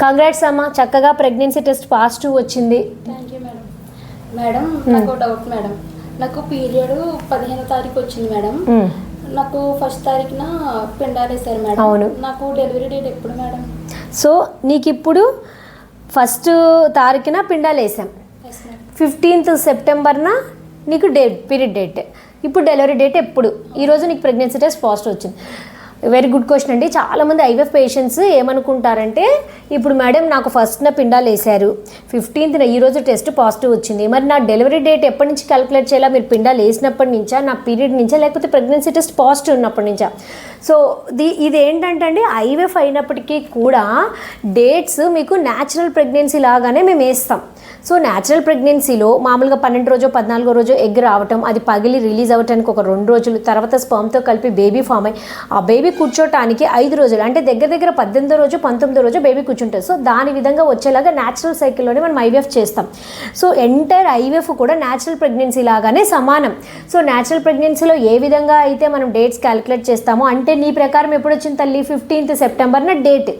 Congrats అమ్మ, చక్కగా pregnancy test positive వచ్చింది. Thank you madam. మేడం నాకు డౌట్ మేడం, నాకు పీరియడ్ 15వ తారీఖు వచ్చింది మేడం. నాకు 1st తారీఖున పిండాలు వేశారు మేడం. అవును. నాకు డెలివరీ డేట్ ఎప్పుడు మేడం? సో నీకు ఇప్పుడు 1st తారీఖున పిండాలు వేసాం, 15th సెప్టెంబర్న నీకు పీరియడ్ డేట్. ఇప్పుడు డెలివరీ డేట్ ఎప్పుడు? ఈరోజు నీకు ప్రెగ్నెన్సీ టెస్ట్ పాజిటివ్ వచ్చింది. వెరీ గుడ్ క్వశ్చన్ అండి. చాలామంది ఐవీఎఫ్ పేషెంట్స్ ఏమనుకుంటారంటే, ఇప్పుడు మేడం నాకు 1st పిండాలు వేశారు, 15th ఈరోజు టెస్ట్ పాజిటివ్ వచ్చింది, మరి నా డెలివరీ డేట్ ఎప్పటి నుంచి క్యాలిక్యులేట్ చేయాలా? మీరు పిండాలు వేసినప్పటి నుంచా, నా పీరియడ్ నుంచా, లేకపోతే ప్రెగ్నెన్సీ టెస్ట్ పాజిటివ్ ఉన్నప్పటి నుంచా? సో ఇది ఏంటంటే అండి, ఐవీఎఫ్ అయినప్పటికీ కూడా డేట్స్ మీకు న్యాచురల్ ప్రెగ్నెన్సీ లాగానే మేము వేస్తాం. సో న్యాచురల్ ప్రెగ్నెన్సీలో మామూలుగా 12 రోజు 14 రోజు ఎగ్ రావటం, అది పగిలి రిలీజ్ అవ్వటానికి ఒక 2 రోజులు, తర్వాత స్పర్మ్తో కలిపి బేబీ ఫామ్ అయ్యి ఆ బేబీ కూర్చోటానికి 5 రోజులు, అంటే దగ్గర 18వ రోజు 19వ రోజు బేబీ కూర్చుంటుంది. సో దాని విధంగా వచ్చేలాగా న్యాచురల్ సైకిల్లోనే మనం ఐవీఎఫ్ చేస్తాం. సో ఎంటైర్ ఐవీఎఫ్ కూడా న్యాచురల్ ప్రెగ్నెన్సీ లాగానే సమానం. సో న్యాచురల్ ప్రెగ్నెన్సీలో ఏ విధంగా అయితే మనం డేట్స్ క్యాలిక్యులేట్ చేస్తామో, అంటే నీ ప్రకారం ఎప్పుడు వచ్చింది తల్లి? 15th సెప్టెంబర్న date.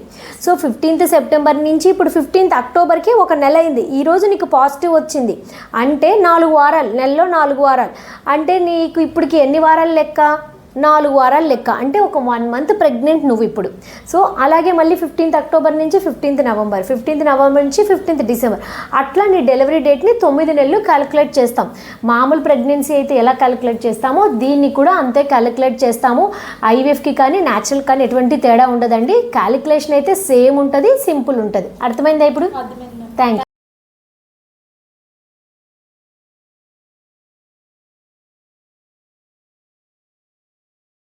So 15th September నుంచి ఇప్పుడు 15th అక్టోబర్కి ఒక నెల అయింది. ఈరోజు నీకు పాజిటివ్ వచ్చింది అంటే 4 వారాలు, నెలలో 4 వారాలు అంటే నీకు ఇప్పటికి ఎన్ని వారాలు లెక్క? 4 వారాలు లెక్క, అంటే ఒక 1 మంత్ ప్రెగ్నెంట్ నువ్వు ఇప్పుడు. సో అలాగే మళ్ళీ 15th అక్టోబర్ నుంచి 15th నవంబర్, 15th నవంబర్ నుంచి 15th డిసెంబర్, అట్లా నీ డెలివరీ డేట్ని 9 నెలలు క్యాలిక్యులేట్ చేస్తాం. మామూలు ప్రెగ్నెన్సీ అయితే ఎలా క్యాలిక్యులేట్ చేస్తామో దీన్ని కూడా అంతే క్యాలిక్యులేట్ చేస్తాము. ఐవీఎఫ్కి కానీ న్యాచురల్ కానీ ఎటువంటి తేడా ఉండదండి. క్యాలిక్యులేషన్ అయితే సేమ్ ఉంటుంది, సింపుల్ ఉంటుంది. అర్థమైందా ఇప్పుడు? Thank you.